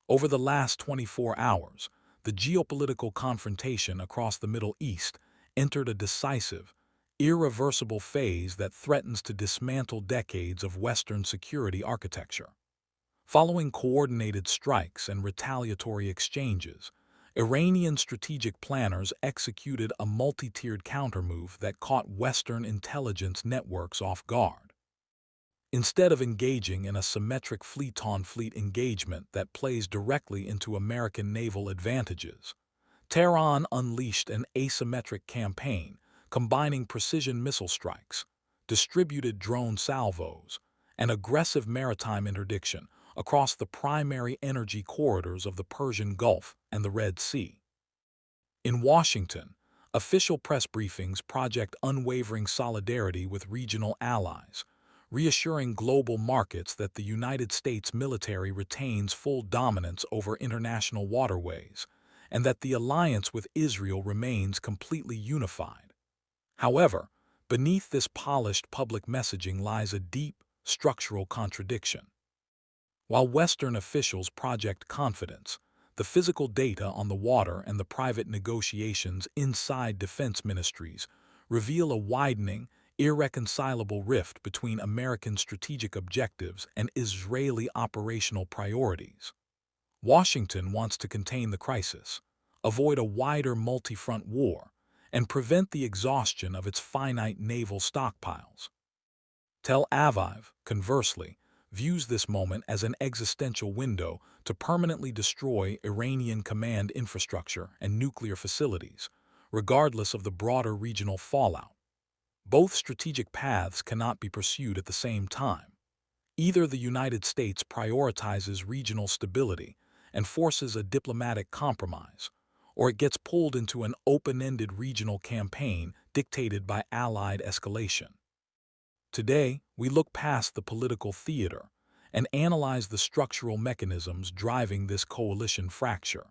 Over the last 24 hours, the geopolitical confrontation across the Middle East entered a decisive, irreversible phase that threatens to dismantle decades of Western security architecture. Following coordinated strikes and retaliatory exchanges, Iranian strategic planners executed a multi-tiered countermove that caught Western intelligence networks off guard. Instead of engaging in a symmetric fleet-on-fleet engagement that plays directly into American naval advantages, Tehran unleashed an asymmetric campaign combining precision missile strikes, distributed drone salvos, and aggressive maritime interdiction across the primary energy corridors of the Persian Gulf and the Red Sea. In Washington, official press briefings project unwavering solidarity with regional allies, reassuring global markets that the United States military retains full dominance over international waterways, and that the alliance with Israel remains completely unified. However, beneath this polished public messaging lies a deep, structural contradiction. While Western officials project confidence, the physical data on the water and the private negotiations inside defense ministries reveal a widening, irreconcilable rift between American strategic objectives and Israeli operational priorities. Washington wants to contain the crisis, avoid a wider multi-front war, and prevent the exhaustion of its finite naval stockpiles. Tel Aviv, conversely, views this moment as an existential window to permanently destroy Iranian command infrastructure and nuclear facilities, regardless of the broader regional fallout. Both strategic paths cannot be pursued at the same time. Either the United States prioritizes regional stability and forces a diplomatic compromise, or it gets pulled into an open-ended regional campaign dictated by allied escalation. Today, we look past the political theater and analyze the structural mechanisms driving this coalition fracture.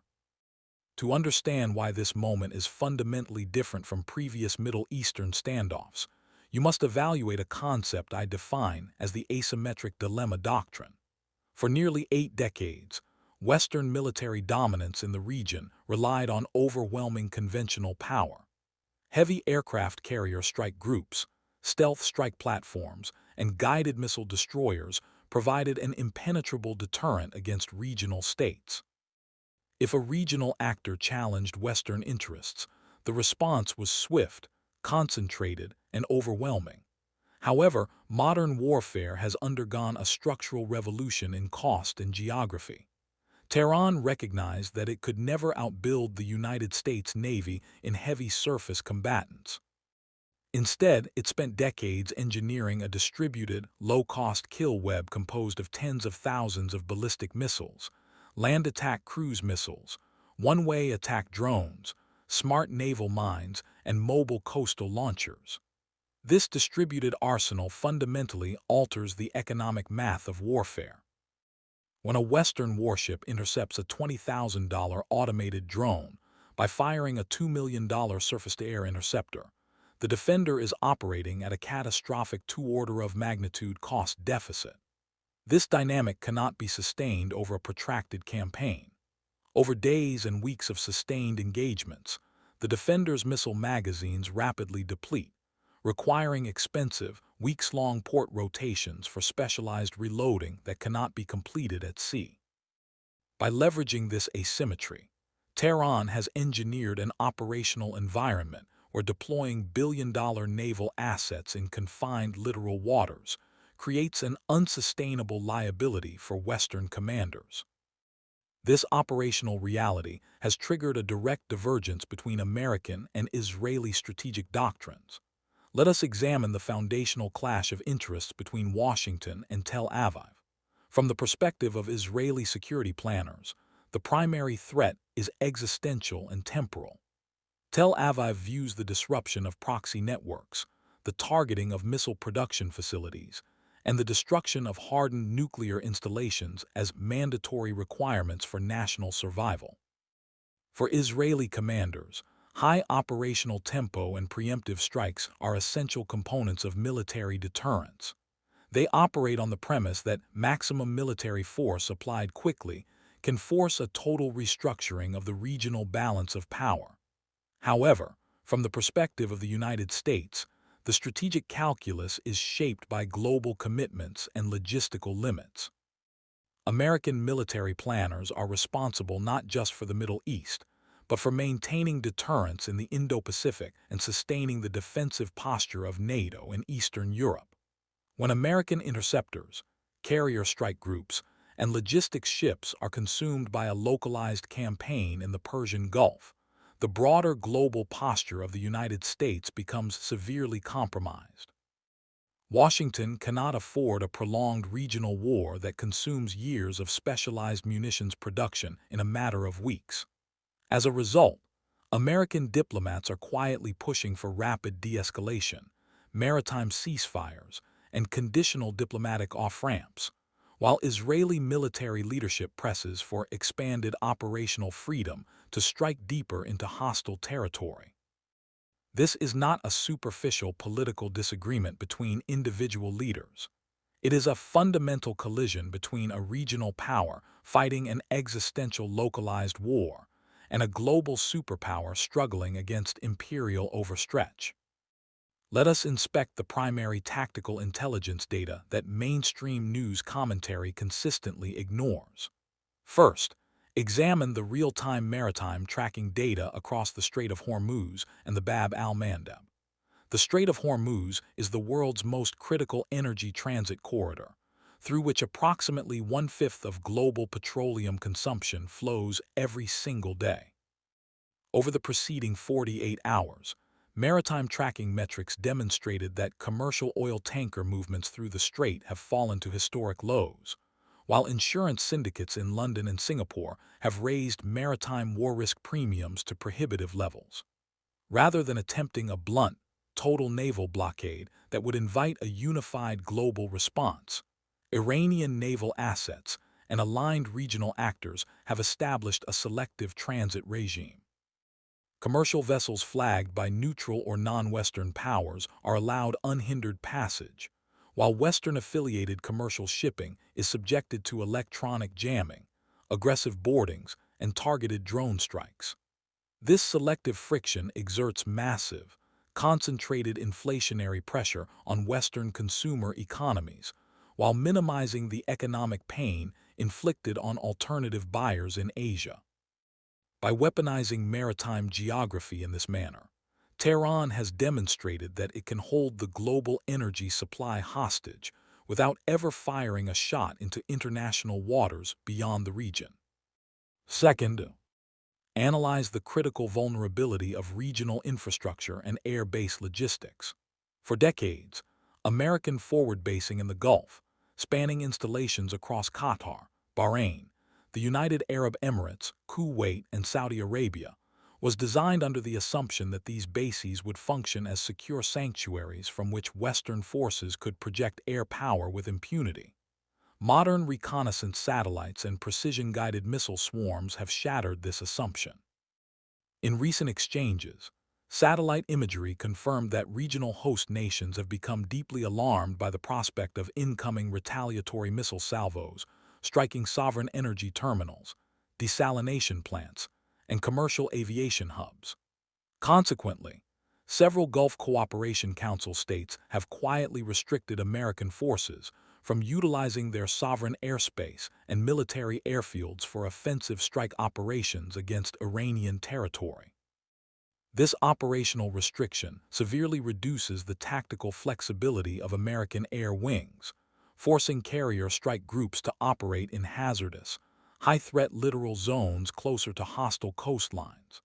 To understand why this moment is fundamentally different from previous Middle Eastern standoffs, you must evaluate a concept I define as the asymmetric dilemma doctrine. For nearly 8 decades, Western military dominance in the region relied on overwhelming conventional power. Heavy aircraft carrier strike groups, stealth strike platforms, and guided missile destroyers provided an impenetrable deterrent against regional states. If a regional actor challenged Western interests, the response was swift, concentrated, and overwhelming. However, modern warfare has undergone a structural revolution in cost and geography. Tehran recognized that it could never outbuild the United States Navy in heavy surface combatants. Instead, it spent decades engineering a distributed, low-cost kill web composed of tens of thousands of ballistic missiles, land attack cruise missiles, one-way attack drones, smart naval mines, and mobile coastal launchers. This distributed arsenal fundamentally alters the economic math of warfare. When a Western warship intercepts a $20,000 automated drone by firing a $2 million surface-to-air interceptor, the defender is operating at a catastrophic 2-order-of-magnitude cost deficit. This dynamic cannot be sustained over a protracted campaign. Over days and weeks of sustained engagements, the defender's missile magazines rapidly deplete, requiring expensive, weeks-long port rotations for specialized reloading that cannot be completed at sea. By leveraging this asymmetry, Tehran has engineered an operational environment where deploying billion-dollar naval assets in confined littoral waters creates an unsustainable liability for Western commanders. This operational reality has triggered a direct divergence between American and Israeli strategic doctrines. Let us examine the foundational clash of interests between Washington and Tel Aviv. From the perspective of Israeli security planners, the primary threat is existential and temporal. Tel Aviv views the disruption of proxy networks, the targeting of missile production facilities, and the destruction of hardened nuclear installations as mandatory requirements for national survival. For Israeli commanders, high operational tempo and preemptive strikes are essential components of military deterrence. They operate on the premise that maximum military force applied quickly can force a total restructuring of the regional balance of power. However, from the perspective of the United States, the strategic calculus is shaped by global commitments and logistical limits. American military planners are responsible not just for the Middle East, but for maintaining deterrence in the Indo-Pacific and sustaining the defensive posture of NATO in Eastern Europe. When American interceptors, carrier strike groups, and logistics ships are consumed by a localized campaign in the Persian Gulf, the broader global posture of the United States becomes severely compromised. Washington cannot afford a prolonged regional war that consumes years of specialized munitions production in a matter of weeks. As a result, American diplomats are quietly pushing for rapid de-escalation, maritime ceasefires, and conditional diplomatic off-ramps, while Israeli military leadership presses for expanded operational freedom to strike deeper into hostile territory. This is not a superficial political disagreement between individual leaders. It is a fundamental collision between a regional power fighting an existential localized war and a global superpower struggling against imperial overstretch. Let us inspect the primary tactical intelligence data that mainstream news commentary consistently ignores. First, examine the real-time maritime tracking data across the Strait of Hormuz and the Bab al-Mandeb. The Strait of Hormuz is the world's most critical energy transit corridor, through which approximately one-fifth of global petroleum consumption flows every single day. Over the preceding 48 hours, maritime tracking metrics demonstrated that commercial oil tanker movements through the strait have fallen to historic lows, while insurance syndicates in London and Singapore have raised maritime war risk premiums to prohibitive levels. Rather than attempting a blunt, total naval blockade that would invite a unified global response, Iranian naval assets and aligned regional actors have established a selective transit regime. Commercial vessels flagged by neutral or non-Western powers are allowed unhindered passage, while Western-affiliated commercial shipping is subjected to electronic jamming, aggressive boardings, and targeted drone strikes. This selective friction exerts massive, concentrated inflationary pressure on Western consumer economies, while minimizing the economic pain inflicted on alternative buyers in Asia. By weaponizing maritime geography in this manner, Tehran has demonstrated that it can hold the global energy supply hostage without ever firing a shot into international waters beyond the region. Second, analyze the critical vulnerability of regional infrastructure and air-based logistics. For decades, American forward basing in the Gulf, spanning installations across Qatar, Bahrain, the United Arab Emirates, Kuwait, and Saudi Arabia, was designed under the assumption that these bases would function as secure sanctuaries from which Western forces could project air power with impunity. Modern reconnaissance satellites and precision-guided missile swarms have shattered this assumption. In recent exchanges, satellite imagery confirmed that regional host nations have become deeply alarmed by the prospect of incoming retaliatory missile salvos striking sovereign energy terminals, desalination plants, and commercial aviation hubs. Consequently, several Gulf Cooperation Council states have quietly restricted American forces from utilizing their sovereign airspace and military airfields for offensive strike operations against Iranian territory. This operational restriction severely reduces the tactical flexibility of American air wings, forcing carrier strike groups to operate in hazardous, high-threat littoral zones closer to hostile coastlines.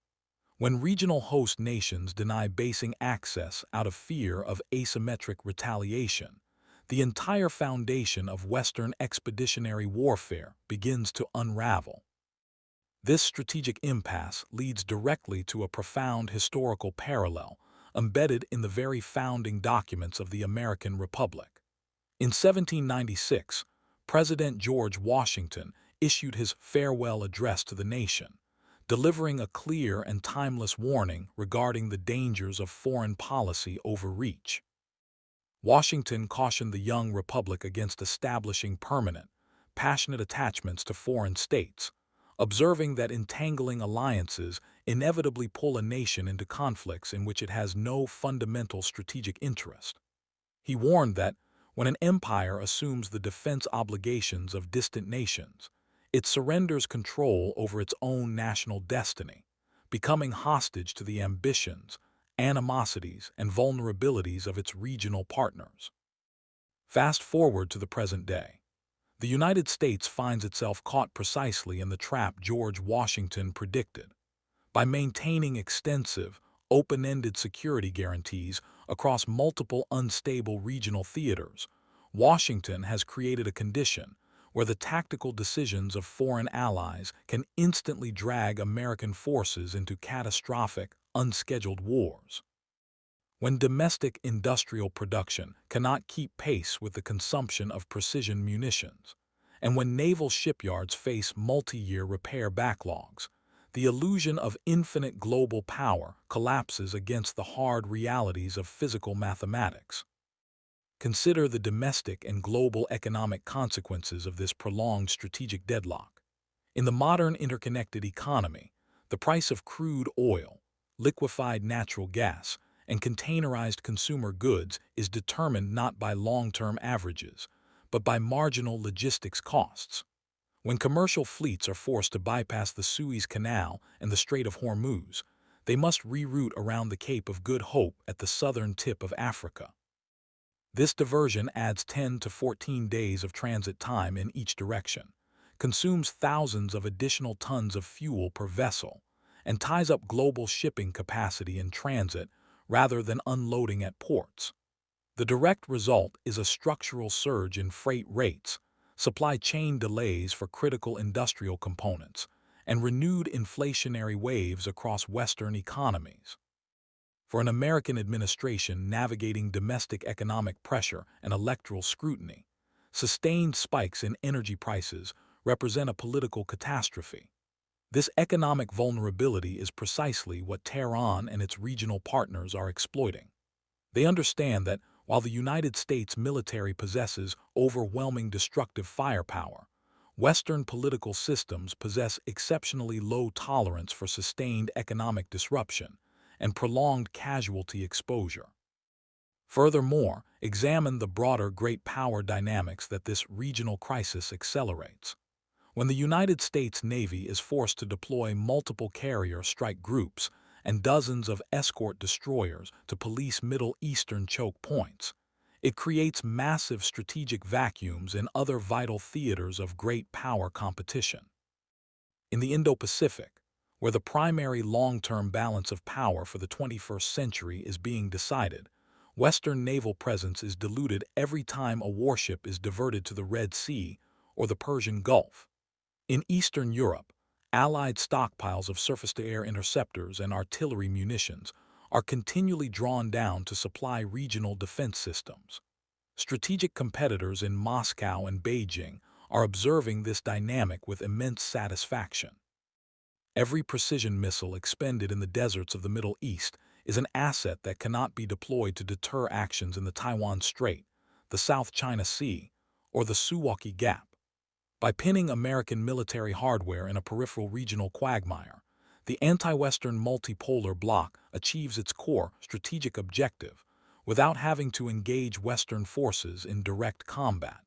When regional host nations deny basing access out of fear of asymmetric retaliation, the entire foundation of Western expeditionary warfare begins to unravel. This strategic impasse leads directly to a profound historical parallel embedded in the very founding documents of the American Republic. In 1796, President George Washington issued his farewell address to the nation, delivering a clear and timeless warning regarding the dangers of foreign policy overreach. Washington cautioned the young republic against establishing permanent, passionate attachments to foreign states, observing that entangling alliances inevitably pull a nation into conflicts in which it has no fundamental strategic interest. He warned that, when an empire assumes the defense obligations of distant nations, it surrenders control over its own national destiny, becoming hostage to the ambitions, animosities, and vulnerabilities of its regional partners. Fast forward to the present day. The United States finds itself caught precisely in the trap George Washington predicted. By maintaining extensive, open-ended security guarantees across multiple unstable regional theaters, Washington has created a condition where the tactical decisions of foreign allies can instantly drag American forces into catastrophic, unscheduled wars. When domestic industrial production cannot keep pace with the consumption of precision munitions, and when naval shipyards face multi-year repair backlogs, the illusion of infinite global power collapses against the hard realities of physical mathematics. Consider the domestic and global economic consequences of this prolonged strategic deadlock. In the modern interconnected economy, the price of crude oil, liquefied natural gas, and containerized consumer goods is determined not by long-term averages, but by marginal logistics costs. When commercial fleets are forced to bypass the Suez Canal and the Strait of Hormuz, they must reroute around the Cape of Good Hope at the southern tip of Africa. This diversion adds 10 to 14 days of transit time in each direction, consumes thousands of additional tons of fuel per vessel, and ties up global shipping capacity in transit rather than unloading at ports. The direct result is a structural surge in freight rates, supply chain delays for critical industrial components, and renewed inflationary waves across Western economies. For an American administration navigating domestic economic pressure and electoral scrutiny, sustained spikes in energy prices represent a political catastrophe. This economic vulnerability is precisely what Tehran and its regional partners are exploiting. They understand that while the United States military possesses overwhelming destructive firepower, Western political systems possess exceptionally low tolerance for sustained economic disruption and prolonged casualty exposure. Furthermore, examine the broader great power dynamics that this regional crisis accelerates. When the United States Navy is forced to deploy multiple carrier strike groups and dozens of escort destroyers to police Middle Eastern choke points, it creates massive strategic vacuums in other vital theaters of great power competition. In the Indo-Pacific, where the primary long-term balance of power for the 21st century is being decided, Western naval presence is diluted every time a warship is diverted to the Red Sea or the Persian Gulf. In Eastern Europe, Allied stockpiles of surface-to-air interceptors and artillery munitions are continually drawn down to supply regional defense systems. Strategic competitors in Moscow and Beijing are observing this dynamic with immense satisfaction. Every precision missile expended in the deserts of the Middle East is an asset that cannot be deployed to deter actions in the Taiwan Strait, the South China Sea, or the Suwalki Gap. By pinning American military hardware in a peripheral regional quagmire, the anti-Western multipolar bloc achieves its core strategic objective without having to engage Western forces in direct combat.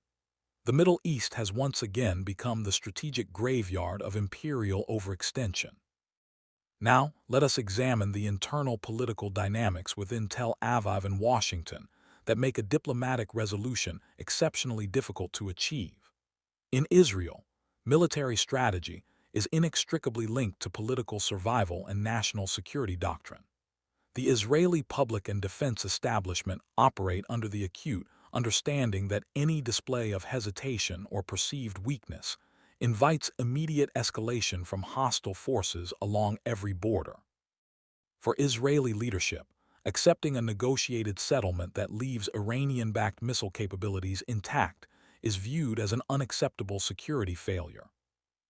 The Middle East has once again become the strategic graveyard of imperial overextension. Now, let us examine the internal political dynamics within Tel Aviv and Washington that make a diplomatic resolution exceptionally difficult to achieve. In Israel, military strategy is inextricably linked to political survival and national security doctrine. The Israeli public and defense establishment operate under the acute understanding that any display of hesitation or perceived weakness invites immediate escalation from hostile forces along every border. For Israeli leadership, accepting a negotiated settlement that leaves Iranian-backed missile capabilities intact is viewed as an unacceptable security failure.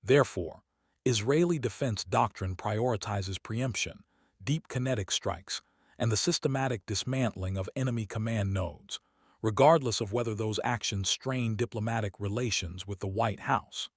Therefore, Israeli defense doctrine prioritizes preemption, deep kinetic strikes, and the systematic dismantling of enemy command nodes, regardless of whether those actions strain diplomatic relations with the White House.